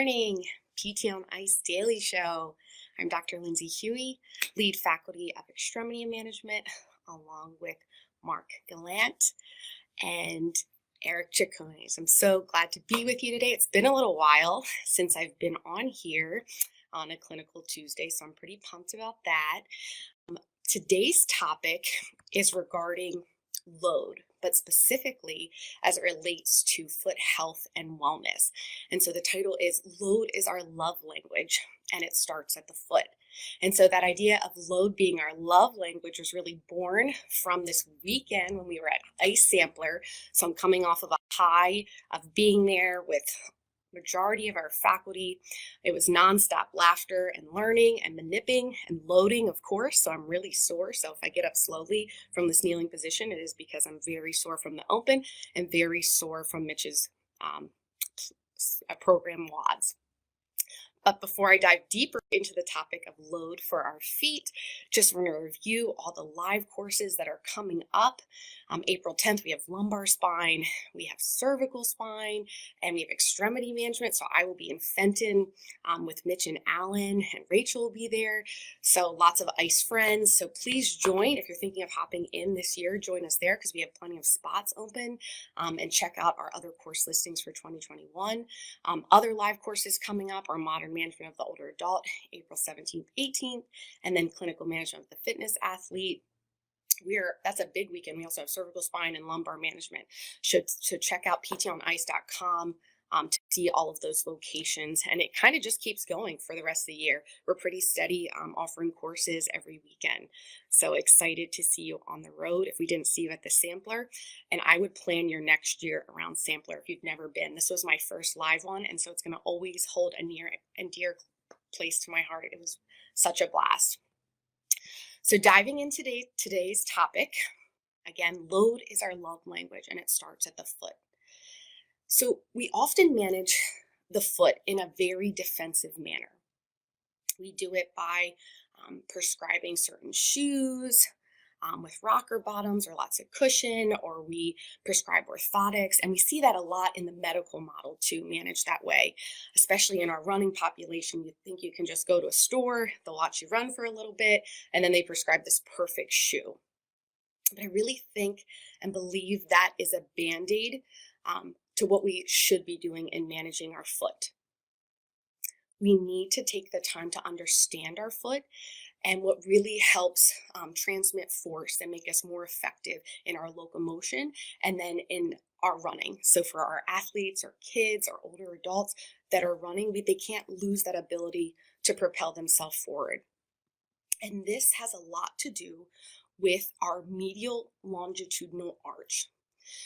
morning, PT on Ice Daily Show. I'm Dr. Lindsay Huey, lead faculty of extremity management, along with Mark Gallant and Eric Chacones. I'm so glad to be with you today. It's been a little while since I've been on here on a Clinical Tuesday, so I'm pretty pumped about that. Today's topic is regarding load, but specifically as it relates to foot health and wellness. And so the title is Load is Our Love Language, and it starts at the foot. And so that idea of load being our love language was really born from this weekend when we were at Ice Sampler. So I'm coming off of a high of being there with majority of our faculty. It was nonstop laughter and learning and manipping and loading, of course. So I'm really sore. So if I get up slowly from this kneeling position, it is because I'm very sore from the open and very sore from Mitch's program WODs. But before I dive deeper into the topic of load for our feet, just want to review all the live courses that are coming up. April 10th, we have lumbar spine, we have cervical spine, and we have extremity management. So I will be in Fenton with Mitch and Alan, and Rachel will be there. So lots of ICE friends. So please join. If you're thinking of hopping in this year, join us there because we have plenty of spots open, and check out our other course listings for 2021. Other live courses coming up are modern management of the older adult, April 17th, 18th, and then clinical management of the fitness athlete. That's a big weekend. We also have cervical spine and lumbar management. So check out ptonice.com to see all of those locations. And it kind of just keeps going for the rest of the year. We're pretty steady offering courses every weekend. So excited to see you on the road if we didn't see you at the Sampler. And I would plan your next year around Sampler if you've never been. This was my first live one, and so it's going to always hold a near and dear place to my heart. It was such a blast. So diving into today's topic, again, load is our love language, and it starts at the foot. So we often manage the foot in a very defensive manner. We do it by prescribing certain shoes with rocker bottoms or lots of cushion, or we prescribe orthotics, and we see that a lot in the medical model to manage that way, especially in our running population. You think you can just go to a store, they'll watch you run for a little bit, and then they prescribe this perfect shoe. But I really think and believe that is a Band-Aid to what we should be doing in managing our foot. We need to take the time to understand our foot and what really helps transmit force and make us more effective in our locomotion and then in our running. So for our athletes or kids or older adults that are running, they can't lose that ability to propel themselves forward. And this has a lot to do with our medial longitudinal arch.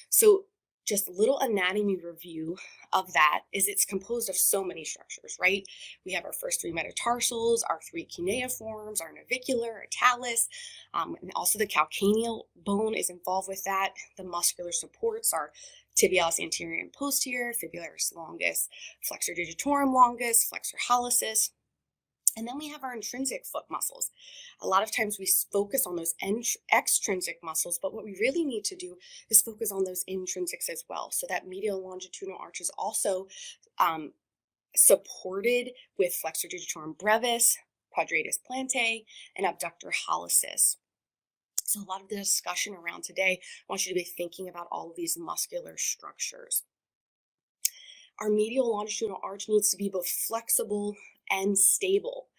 So just a little anatomy review of that is it's composed of so many structures, right? We have our first three metatarsals, our three cuneiforms, our navicular, our talus, and also the calcaneal bone is involved with that. The muscular supports are tibialis anterior and posterior, fibularis longus, flexor digitorum longus, flexor hallucis. And then we have our intrinsic foot muscles. A lot of times we focus on those extrinsic muscles, but what we really need to do is focus on those intrinsics as well. So that medial longitudinal arch is also supported with flexor digitorum brevis, quadratus plantae, and abductor hallucis. So a lot of the discussion around today, I want you to be thinking about all of these muscular structures. Our medial longitudinal arch needs to be both flexible and stable,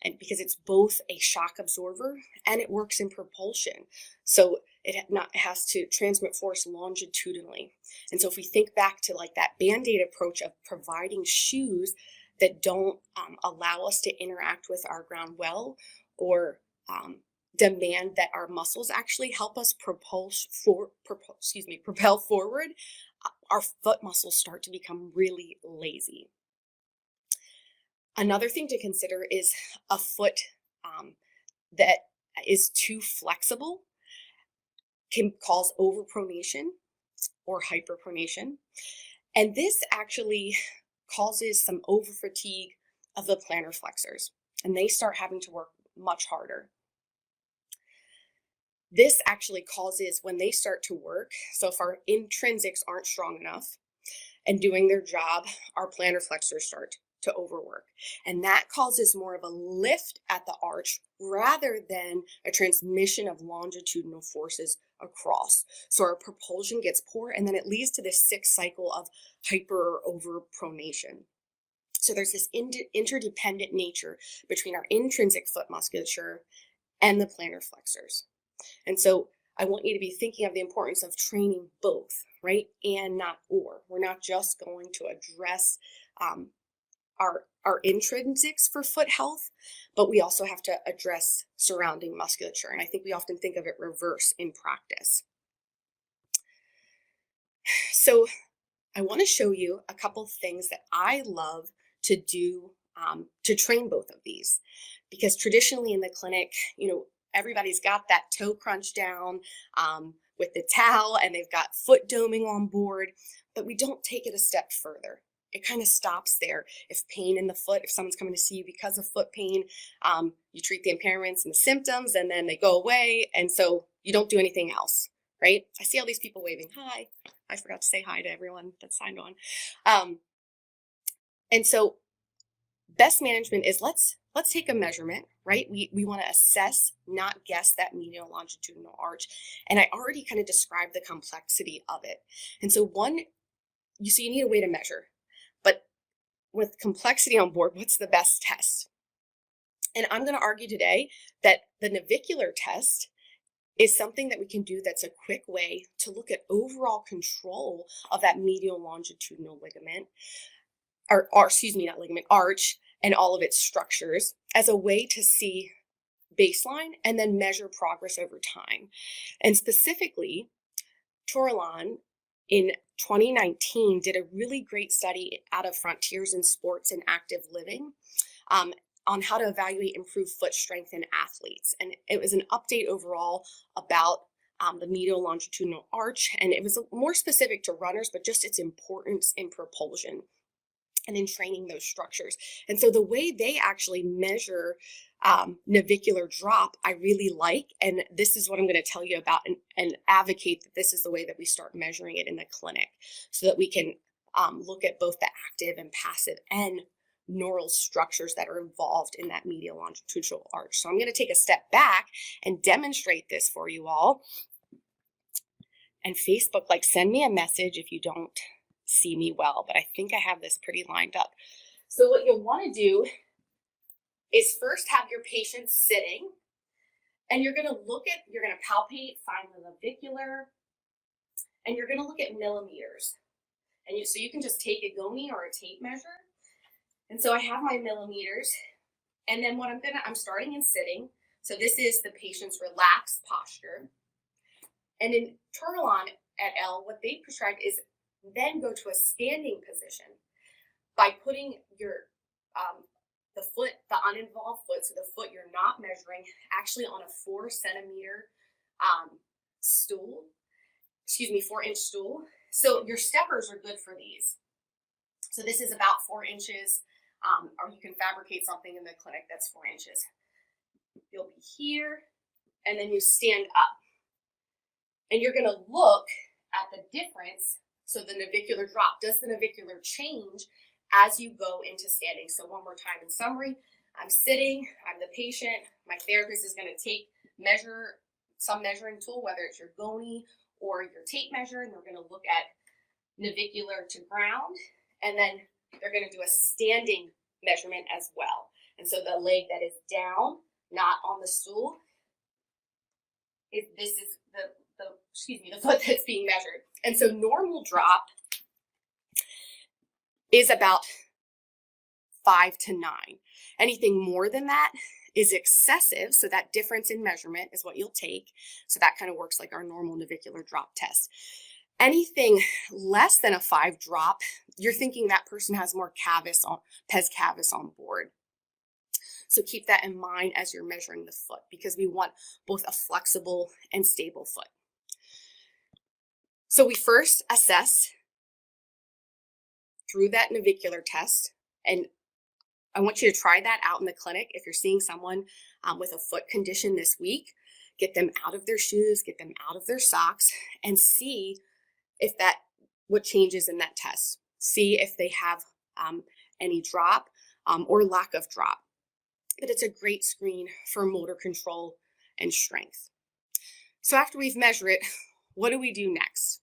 and because it's both a shock absorber and it works in propulsion. So it has to transmit force longitudinally. And so if we think back to like that Band-Aid approach of providing shoes that don't allow us to interact with our ground well, or demand that our muscles actually help us propel forward, our foot muscles start to become really lazy. Another thing to consider is a foot that is too flexible can cause overpronation or hyperpronation. And this actually causes some overfatigue of the plantar flexors, and they start having to work much harder. This actually causes, when they start to work, so if our intrinsics aren't strong enough and doing their job, our plantar flexors start to overwork. And that causes more of a lift at the arch rather than a transmission of longitudinal forces across. So our propulsion gets poor, and then it leads to this sick cycle of hyper or overpronation. So there's this interdependent nature between our intrinsic foot musculature and the plantar flexors. And so I want you to be thinking of the importance of training both, right? And not or. We're not just going to address our intrinsics for foot health, but we also have to address surrounding musculature. And I think we often think of it reverse in practice. So I want to show you a couple things that I love to do to train both of these, because traditionally in the clinic, everybody's got that toe crunch down with the towel, and they've got foot doming on board, but we don't take it a step further. It kind of stops there. If pain in the foot, if someone's coming to see you because of foot pain, you treat the impairments and the symptoms, and then they go away, and so you don't do anything else, right? I see all these people waving. Hi. I forgot to say hi to everyone that's signed on. And so best management is let's take a measurement, right? We want to assess, not guess, that medial longitudinal arch. And I already kind of described the complexity of it. And so you need a way to measure. But with complexity on board, what's the best test? And I'm going to argue today that the navicular test is something that we can do that's a quick way to look at overall control of that medial longitudinal ligament, or excuse me, not ligament, arch, and all of its structures as a way to see baseline and then measure progress over time. And specifically, Torlan in 2019 did a really great study out of Frontiers in Sports and Active Living on how to evaluate improved foot strength in athletes. And it was an update overall about the medial longitudinal arch, and it was more specific to runners, but just its importance in propulsion and in training those structures. And so the way they actually measure navicular drop, I really like, and this is what I'm going to tell you about and advocate that this is the way that we start measuring it in the clinic, so that we can look at both the active and passive and neural structures that are involved in that medial longitudinal arch. So I'm going to take a step back and demonstrate this for you all. And Facebook, send me a message if you don't see me well, but I think I have this pretty lined up. So what you'll want to do is first have your patient sitting, and you're going to palpate, find the navicular, and you're going to look at millimeters. And so you can just take a goni or a tape measure. And so I have my millimeters, and then I'm starting in sitting. So this is the patient's relaxed posture. And in Torlan et al., what they prescribed is then go to a standing position by putting your the foot, the uninvolved foot, so the foot you're not measuring, actually on a 4 centimeter stool, 4-inch stool. So your steppers are good for these. So this is about 4 inches, or you can fabricate something in the clinic that's 4 inches. You'll be here, and then you stand up. And you're gonna look at the difference. So the navicular drop, does the navicular change as you go into standing? So one more time in summary, I'm sitting, I'm the patient, my therapist is gonna measure some measuring tool, whether it's your goni or your tape measure, and they're gonna look at navicular to ground, and then they're gonna do a standing measurement as well. And so the leg that is down, not on the stool, this is the foot that's being measured. And so normal drop is about 5 to 9. Anything more than that is excessive. So that difference in measurement is what you'll take. So that kind of works like our normal navicular drop test. Anything less than a 5 drop, you're thinking that person has more pes cavus on board. So keep that in mind as you're measuring the foot, because we want both a flexible and stable foot. So we first assess through that navicular test, and I want you to try that out in the clinic. If you're seeing someone with a foot condition this week, get them out of their shoes, get them out of their socks, and see what changes in that test. See if they have any drop or lack of drop. But it's a great screen for motor control and strength. So after we've measured it, what do we do next?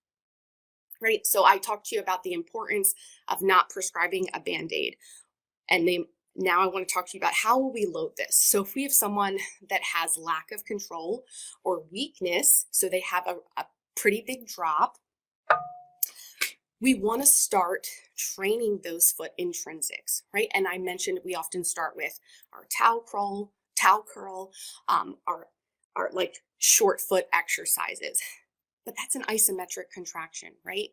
Right? So I talked to you about the importance of not prescribing a Band-Aid. And now I want to talk to you about how will we load this. So if we have someone that has lack of control or weakness, so they have a pretty big drop, we want to start training those foot intrinsics, right? And I mentioned we often start with our towel curl, our like short foot exercises. But that's an isometric contraction, right?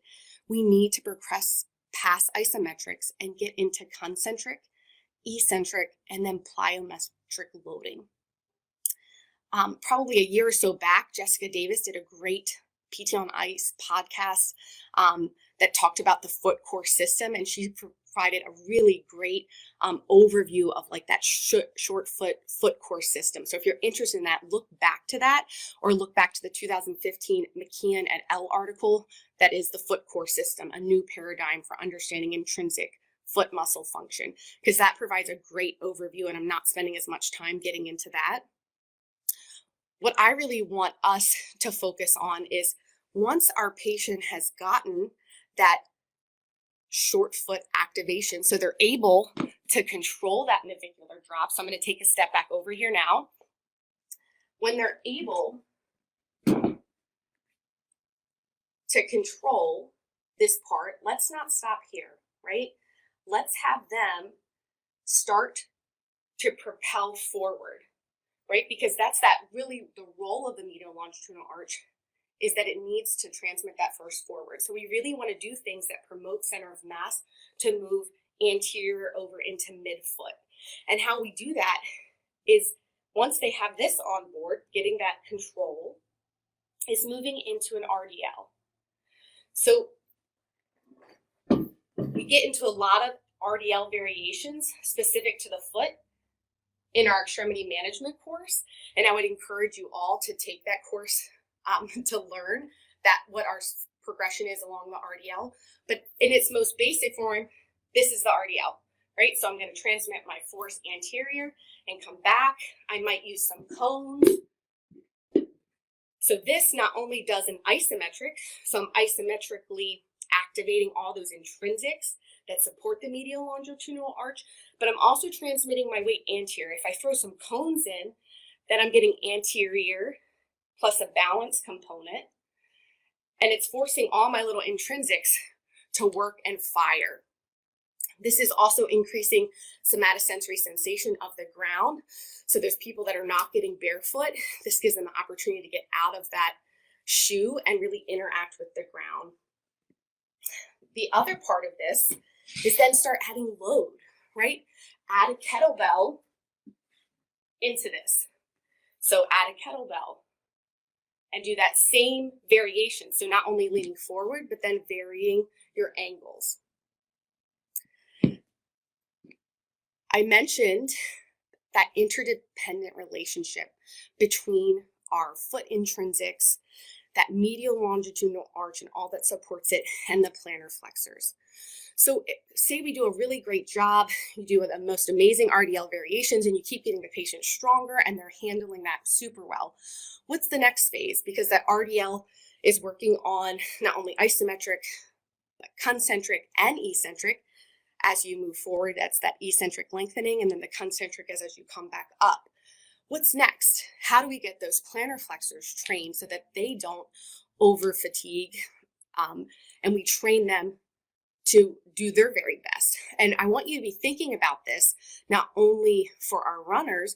We need to progress past isometrics and get into concentric, eccentric, and then plyometric loading. Probably a year or so back, Jessica Davis did a great PT on Ice podcast that talked about the foot core system, and she provided a really great overview of like that short foot core system. So if you're interested in that, look back to that, or look back to the 2015 McKeon et al. Article that is the foot core system, a new paradigm for understanding intrinsic foot muscle function, because that provides a great overview, and I'm not spending as much time getting into that. What I really want us to focus on is once our patient has gotten that short foot activation, so they're able to control that navicular drop. So I'm going to take a step back over here now. When they're able to control this part, let's not stop here, right? Let's have them start to propel forward, right? Because that's really the role of the medial longitudinal arch, is that it needs to transmit that first forward. So we really want to do things that promote center of mass to move anterior over into midfoot. And how we do that is once they have this on board, getting that control, is moving into an RDL. So we get into a lot of RDL variations specific to the foot in our extremity management course. And I would encourage you all to take that course to learn what our progression is along the RDL. But in its most basic form, this is the RDL, right? So I'm going to transmit my force anterior and come back. I might use some cones. So this not only does an isometric, so I'm isometrically activating all those intrinsics that support the medial longitudinal arch, but I'm also transmitting my weight anterior. If I throw some cones in, then I'm getting anterior plus a balance component, and it's forcing all my little intrinsics to work and fire. This is also increasing somatosensory sensation of the ground. So there's people that are not getting barefoot. This gives them the opportunity to get out of that shoe and really interact with the ground. The other part of this is then start adding load, right? Add a kettlebell into this. So add a kettlebell and do that same variation. So not only leaning forward, but then varying your angles. I mentioned that interdependent relationship between our foot intrinsics, that medial longitudinal arch and all that supports it, and the plantar flexors. So say we do a really great job, you do the most amazing RDL variations, and you keep getting the patient stronger and they're handling that super well. What's the next phase? Because that RDL is working on not only isometric, but concentric and eccentric. As you move forward, that's that eccentric lengthening, and then the concentric is as you come back up. What's next? How do we get those plantar flexors trained so that they don't over fatigue, and we train them to do their very best? And I want you to be thinking about this not only for our runners,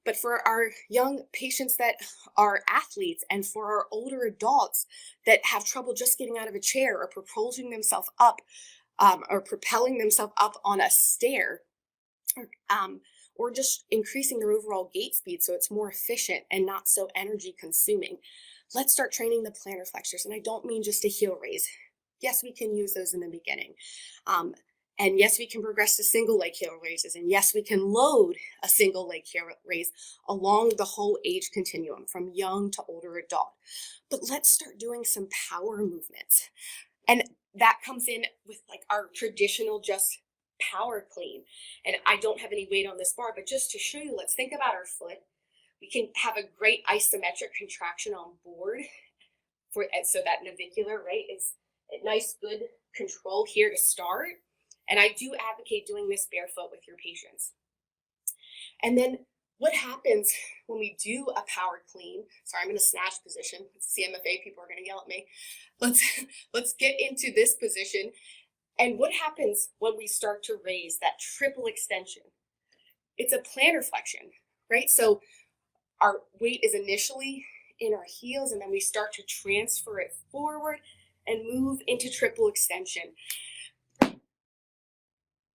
but for our young patients that are athletes, and for our older adults that have trouble just getting out of a chair or propelling themselves up on a stair, or just increasing their overall gait speed so it's more efficient and not so energy consuming. Let's start training the plantar flexors. And I don't mean just a heel raise. Yes, we can use those in the beginning. And yes, we can progress to single leg heel raises. And yes, we can load a single leg heel raise along the whole age continuum from young to older adult. But let's start doing some power movements. And that comes in with like our traditional just power clean. And I don't have any weight on this bar, but just to show you, let's think about our foot. We can have a great isometric contraction on board so that navicular, right, is a nice, good control here to start. And I do advocate doing this barefoot with your patients. And then what happens when we do a power clean? Sorry, I'm in a snatch position. CMFA people are going to yell at me. Let's get into this position. And what happens when we start to raise that triple extension? It's a plantar flexion, right? So our weight is initially in our heels, and then we start to transfer it forward and move into triple extension.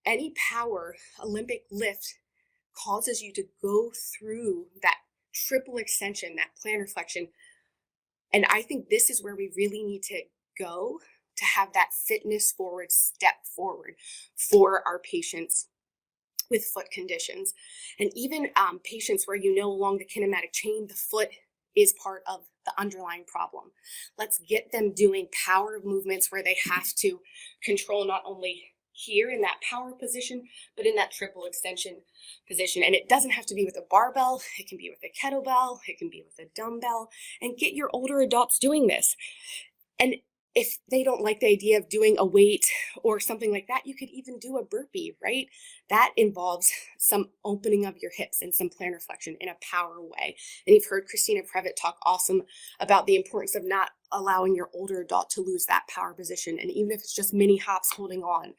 Any power Olympic lift causes you to go through that triple extension, that plantar flexion. And I think this is where we really need to go to have that fitness forward step forward for our patients with foot conditions. And even patients where along the kinematic chain, the foot is part of the underlying problem. Let's get them doing power movements where they have to control not only here in that power position, but in that triple extension position. And it doesn't have to be with a barbell. It can be with a kettlebell. It can be with a dumbbell. And get your older adults doing this. And if they don't like the idea of doing a weight or something like that, you could even do a burpee, right? That involves some opening of your hips and some plantar flexion in a power way. And you've heard Christina Previtt talk awesome about the importance of not allowing your older adult to lose that power position. And even if it's just mini hops holding on.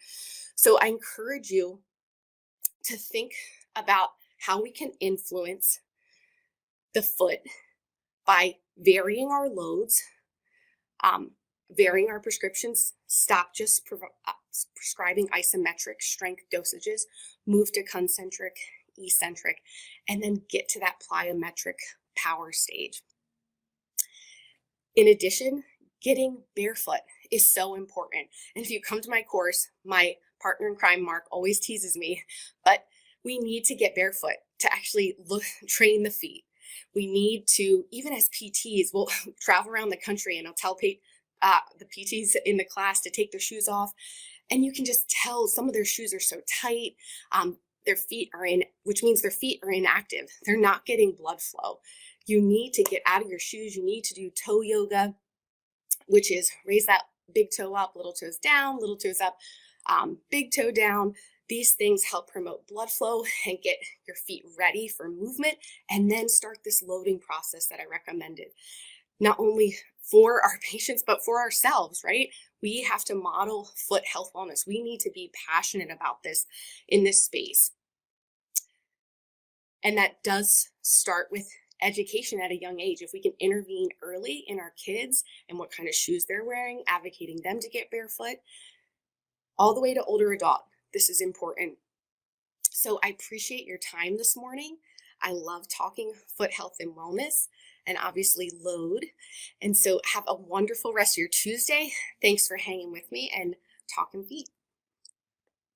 So I encourage you to think about how we can influence the foot by varying our loads, varying our prescriptions, stop just prescribing isometric strength dosages, move to concentric, eccentric, and then get to that plyometric power stage. In addition, getting barefoot is so important. And if you come to my course, my partner in crime, Mark, always teases me, but we need to get barefoot to actually train the feet. We need to, even as PTs, we'll travel around the country and I'll tell the PTs in the class to take their shoes off, and you can just tell some of their shoes are so tight. Their feet are which means their feet are inactive. They're not getting blood flow. You need to get out of your shoes. You need to do toe yoga, which is raise that big toe up, little toes down, little toes up, big toe down. These things help promote blood flow and get your feet ready for movement, and then start this loading process that I recommended. Not only for our patients, but for ourselves, right? We have to model foot health wellness. We need to be passionate about this in this space. And that does start with education at a young age. If we can intervene early in our kids and what kind of shoes they're wearing, advocating them to get barefoot, all the way to older adult, this is important. So I appreciate your time this morning. I love talking foot health and wellness, and obviously load. And so have a wonderful rest of your Tuesday. Thanks for hanging with me and talking feet.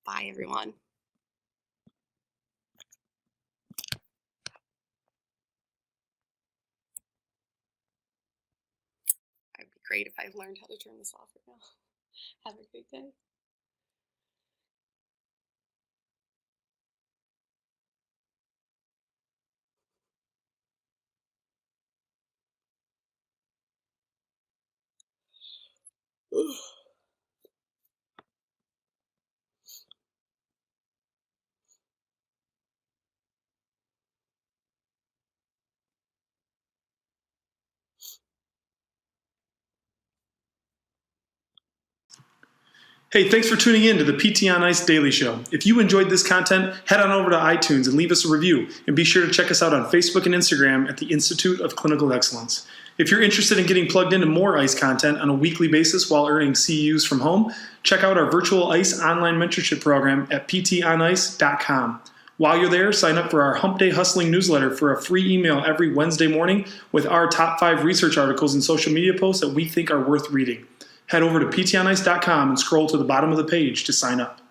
Bye, everyone. It'd be great if I learned how to turn this off right now. Have a great day. Hey, thanks for tuning in to the PT on Ice Daily Show. If you enjoyed this content, head on over to iTunes and leave us a review. And be sure to check us out on Facebook and Instagram at the Institute of Clinical Excellence. If you're interested in getting plugged into more ICE content on a weekly basis while earning CEUs from home, check out our virtual ICE online mentorship program at ptonice.com. While you're there, sign up for our Hump Day Hustling newsletter for a free email every Wednesday morning with our top 5 research articles and social media posts that we think are worth reading. Head over to ptonice.com and scroll to the bottom of the page to sign up.